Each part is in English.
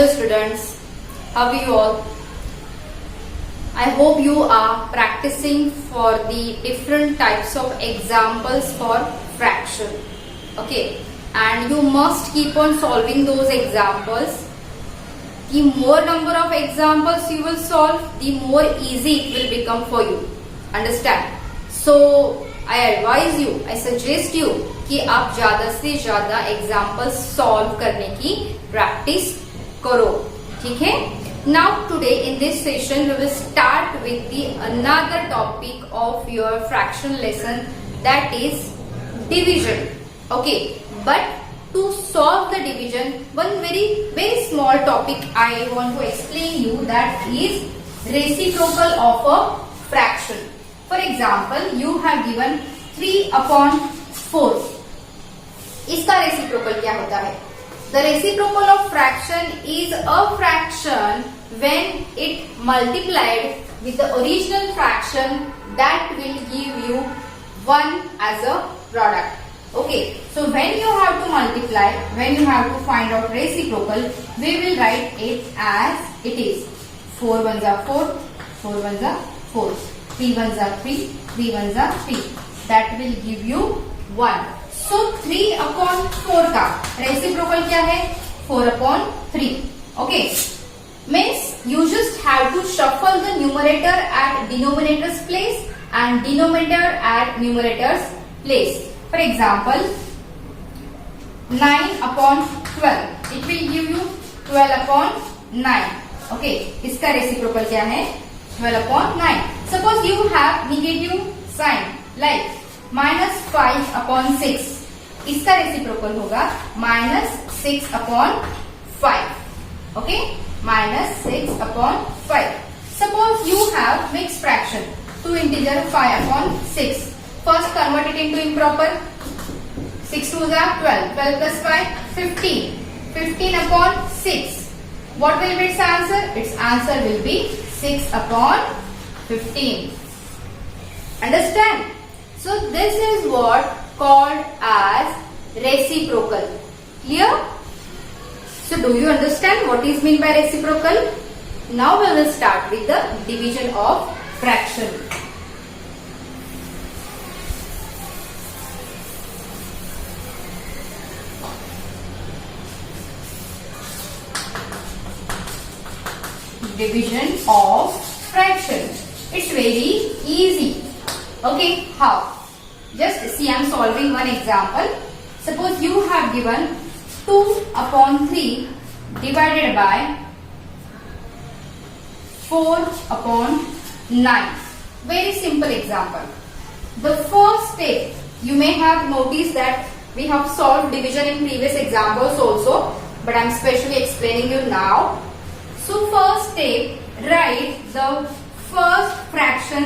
Hello students, how are you all? I hope you are practicing for the different types of examples for fraction. Okay, and you must keep on solving those examples. The more number of examples you will solve, the more easy it will become for you. Understand? So I advise you, I suggest you कि आप ज्यादा से ज्यादा examples solve करने की practice करो. ठीक है? Now today in this session we will start with the another topic of your fraction lesson, that is division. Okay, but to solve the division, one very small topic I want to explain you, that is reciprocal of a fraction. For example, you have given 3/4. इसका reciprocal क्या होता है? The reciprocal of fraction is a fraction when it multiplied with the original fraction that will give you 1 as a product. Okay, so when you have to multiply, when you have to find out reciprocal, we will write it as it is. 4 ones are 4, 4 ones are 4, 3 ones are 3, 3 ones are 3. That will give you 1. So 3/4 का reciprocal क्या है? 4/3. Okay, means you just have to shuffle the numerator at denominator's place and denominator at numerator's place. For example, 9/12. It will give you 12/9. Okay, इसका reciprocal क्या है? 12/9. Suppose you have negative sign like -5/6. इसका reciprocal होगा -6/5. Okay, -6/5. Suppose you have mixed fraction, 2 integer 5/6. First convert it into improper. 6 2s are 12. 12 plus 5, 15. 15/6. What will be its answer? Its answer will be 6/15. Understand? So this is what called as reciprocal. Clear? So do you understand what is meant by reciprocal? Now we will start with the division of fraction. Division of fraction. It's very easy. Okay, how? Just see, I am solving one example. Suppose you have given 2/3 divided by 4/9. Very simple example. The first step, you may have noticed that we have solved division in previous examples also, but I am specially explaining you now. So first step, write the first fraction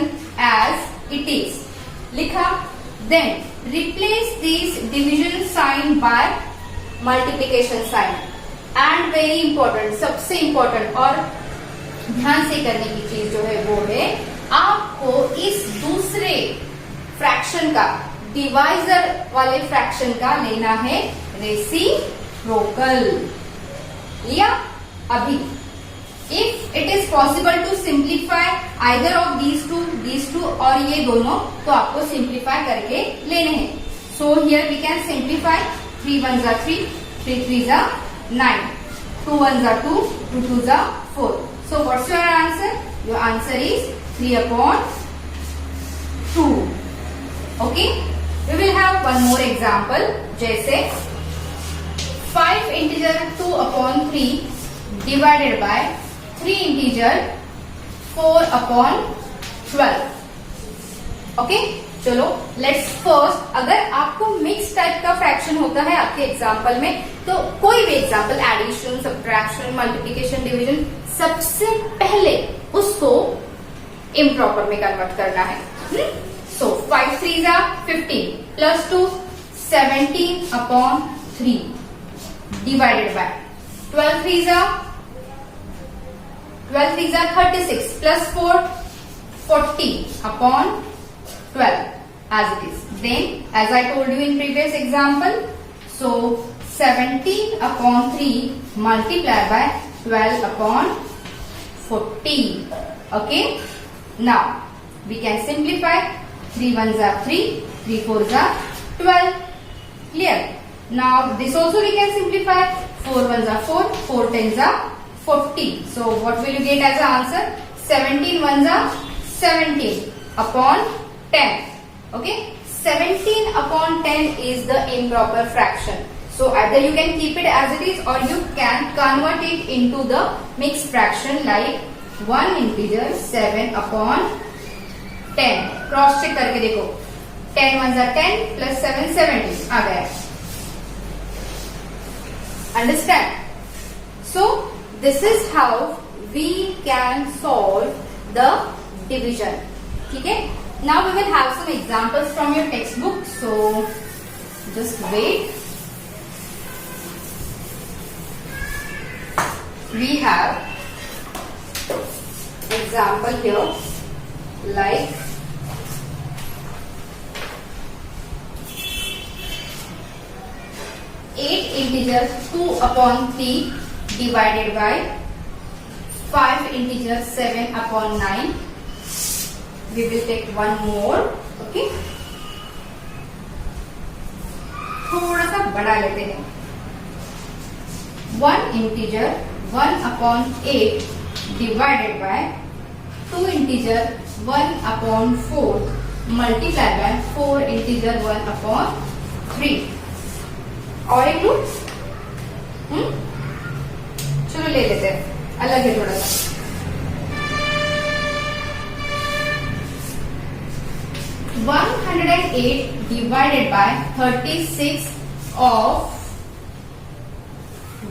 as it is. लिखा. Then replace this division sign by multiplication sign. And very important, सबसे important और ध्यान से करने की चीज जो है वो है, आपको इस दूसरे फ्रैक्शन का, डिवाइजर वाले फ्रैक्शन का लेना है रेसिप्रोकल. लिया? अभी If it is possible to simplify either of these two और ये दोनों, तो आपको simplify करके लेने हैं. So here we can simplify. 3 ones are 3, 3 3s are 9, 2 ones are 2, 2 2s are 4. So what's your answer? Your answer is 3/2. Okay, we will have one more example. जैसे 5 integer 2/3 divided by 3 integer 4/12. Okay, चलो let's first, अगर आपको mix type का fraction होता है आपके example में, तो कोई भी example, addition, subtraction, multiplication, division, सबसे पहले उसको इम्प्रॉपर में कन्वर्ट करना है. So 5 3s are 15 plus 2 17/3 divided by 12 3s are 36 plus 4 40/12 as it is. Then as I told you in previous example, so 17/3 multiplied by 12 upon 40. Okay. Now we can simplify. 3 ones are 3, 3 fours are 12. Clear? Now this also we can simplify. 4 ones are 4, 4 tens are 40. So what will you get as an answer? 17 ones are 17 upon 10. Okay. 17 upon 10 is the improper fraction. So either you can keep it as it is or you can convert it into the mixed fraction like 1 integer 7 upon 10. Cross check करके देखो. 10 ones are 10 plus 7 17 आ गया. Understand? So this is how we can solve the division. ठीक है? Now we will have some examples from your textbook. So just wait. We have example here like 8 integer 2 upon 3 divided by 5 integer 7 upon 9. We will take one more. Okay. थोड़ा सा बड़ा लेते हैं. 1 integer 1 upon 8 divided by 2 integer 1 upon 4 multiplied by 4 integer 1 upon 3. और एक loop. चलो ले लेते हैं. अलग है थोड़ा सा. 108 divided by 36 of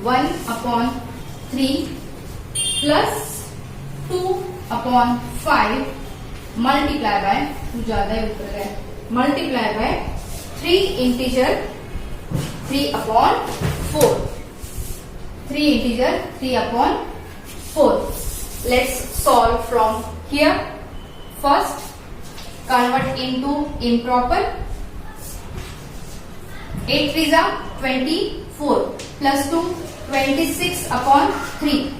1 upon 3 plus 2 upon 5 multiply by ज्यादा ऊपर है multiply by 3 integer 3 upon 4. 3 integer 3 upon 4. Let's solve from here. First, convert into improper. 8 3s are 24 plus 2 26 upon 3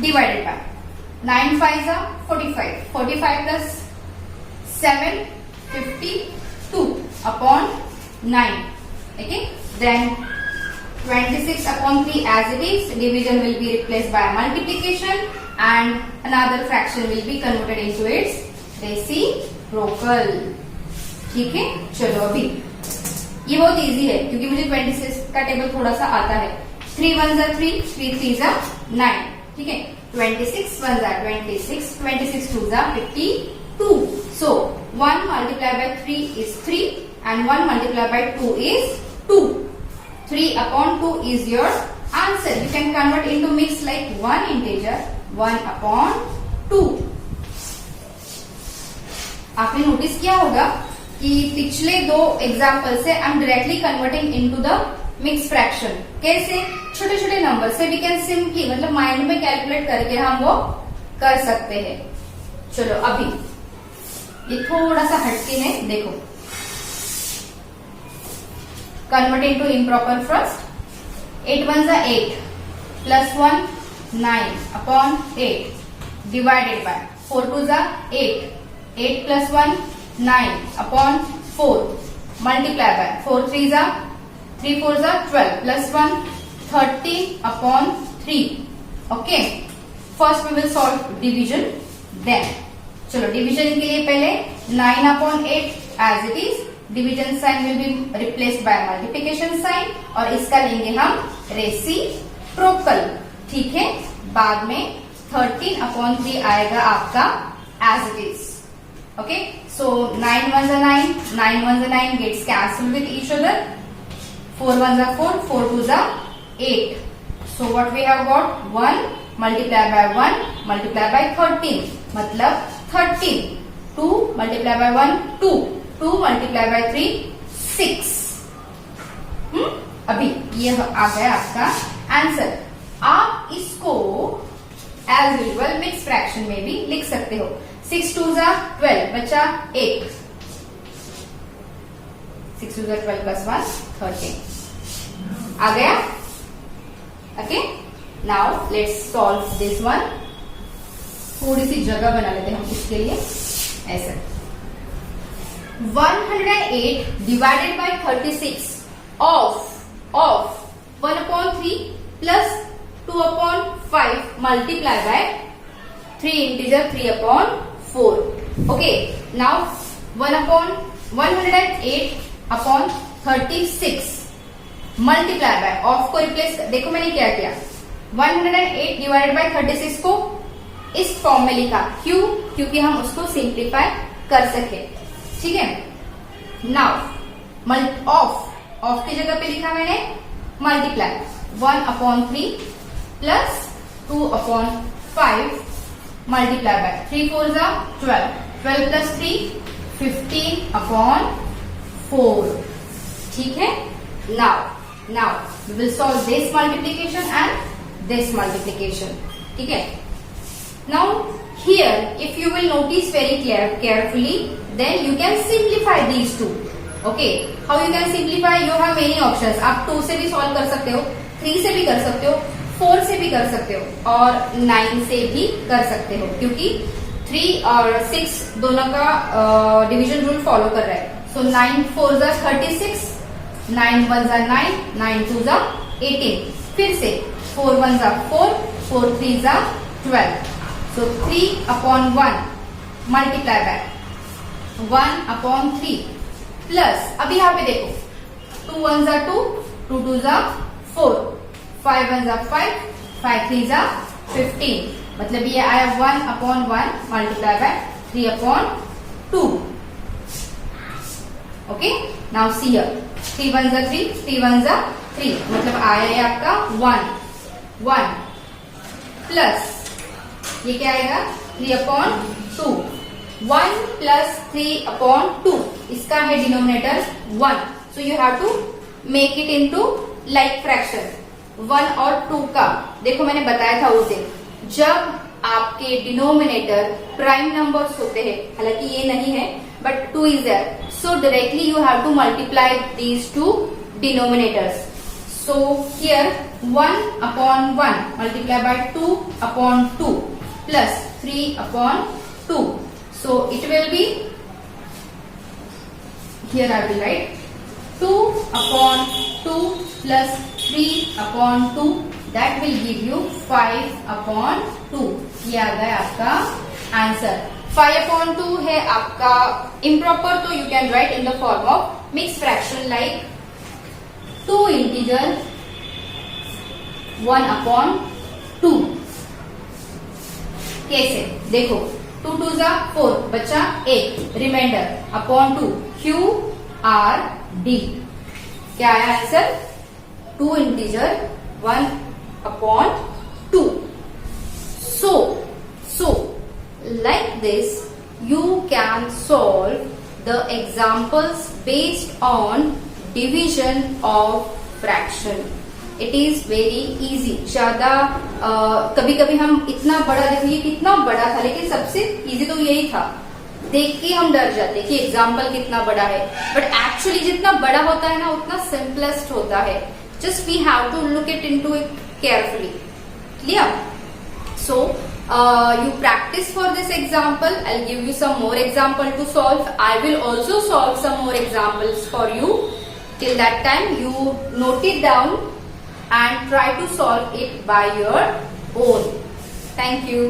divided by 9 5s are 45. 45 plus 7 52 upon 9. Okay. Then 26 upon 3 as it is. Division will be replaced by multiplication and another fraction will be converted into its reciprocal. ठीक है. चलो अभी ये बहुत easy है क्योंकि मुझे 26 का टेबल थोड़ा सा आता है. 3 ones are 3, 3 3s are 9. ठीक है. 26 ones are 26, 26 2s are 52. So 1 multiplied by 3 is 3 and 1 multiplied by 2 is 2. 3 upon 2 is your answer. You can convert into mix like 1 integer 1 upon 2. आपने नोटिस किया होगा कि पिछले दो एग्जाम्पल से I am directly converting into the mix fraction. कैसे? छोटे छोटे नंबर से वी कैन सिंपली मतलब माइंड में कैलकुलेट करके हम वो कर सकते हैं. चलो अभी ये थोड़ा सा हटके है. देखो convert into improper first. 8 ones are 8 plus 1 9 upon 8 divided by 4 2s are 8. 8 plus 1 9 upon 4 multiply by 4 3s are 3 4s are 12 plus 1 13 upon 3. Okay. First we will solve division. Then चलो डिविजन के लिए पहले 9 upon 8 as it is. Division sign will be replaced by multiplication sign और इसका लेंगे हम reciprocal. ठीक है. बाद में 13 upon 3 आएगा आपका as it is. Okay, so 9 ones are 9, 9 ones are 9 gets cancelled with each other. 4 ones are 4, 4 twos are 8. So what we have got? 1 multiplied by 1 multiplied by 13. मतलब 13. 2 multiplied by 1 2. 2 multiplied by 3 6. अभी ये आ गया आपका answer. आप इसको as usual mix fraction में भी लिख सकते हो. 6 2s are 12 बचा 1. 6 2s are 12 plus 1 13 आ गया. Okay. Now let's solve this one. थोड़ी सी जगह बना लेते हैं हम इसके लिए. ऐसा 108 divided by 36 of 1/3 plus 2/5 multiply by 3 integer 3/4. Okay, now 108/36 multiply by of को रिप्लेस. देखो मैंने क्या किया, 108 डिवाइडेड बाय 36 को इस फॉर्म में लिखा. क्यों? क्योंकि हम उसको सिंप्लीफाई कर सके. ठीक है. नाउ ऑफ की जगह पे लिखा मैंने मल्टीप्लाई 1/3 प्लस 2/5 मल्टीप्लाई बाय 3 4 जा 12. 12 प्लस 3 15/4. ठीक है. Now we will solve this multiplication and this multiplication. ठीक है. Now here if you will notice very carefully, then you can simplify these two. Okay, how you can simplify? You have many options. आप 2 से भी solve कर सकते हो, 3 से भी कर सकते हो, 4 से भी कर सकते हो और 9 से भी कर सकते हो, क्योंकि 3 और 6 दोनों का डिवीजन रूल फॉलो कर रहा है. So 9 4 जा 36, 9 1 जा 9, 9 2 जा 18. फिर से 4 1 जा 4, 4 3 जा 12. So 3/1 मल्टीप्लाई बाय 1/3 प्लस, अभी यहाँ पे देखो 2 1 जा 2, 2 2 जा 4, 5 1 जा 5, 5 3 जा 15. मतलब ये आया 1/1 multiply by 3/2. Okay, now see here 3 1 जा 3, 3 1 जा 3, मतलब आया है आपका 1 प्लस ये क्या आएगा 3/2. 1 प्लस 3/2, इसका है denominator 1. So you have to make it into like fraction. 1 और 2 का देखो मैंने बताया था उस दिन, जब आपके डिनोमिनेटर प्राइम नंबर्स होते हैं, हालांकि ये नहीं है but 2 is there, so directly you have to multiply these two denominators. So here 1/1 multiplied by 2/2 plus 3/2. So it will be, here I will write 2/2 plus 3/2, that will give you 5/2. ये आ गया आपका answer. 5/2 है आपका improper, तो you can write in the form of mixed fraction like 2 integer 1/2. कैसे? देखो 2 2 जा 4, बच्चा 1, रिमाइंडर अपॉन 2, QRD. क्या आया answer? 2 integer 1/2. So like this you can solve the examples based on division of fraction. It is very easy. ज्यादा कभी कभी हम इतना बड़ा, देखिए कितना बड़ा था, लेकिन सबसे इजी तो यही था. देख के हम डर जाते कि एग्जाम्पल कितना बड़ा है, बट एक्चुअली जितना बड़ा होता है ना उतना सिंपलेस्ट होता है. Just we have to look it into it carefully. Clear? So you practice for this example. I'll give you some more example to solve. I will also solve some more examples for you. Till that time you note it down and try to solve it by your own. Thank you.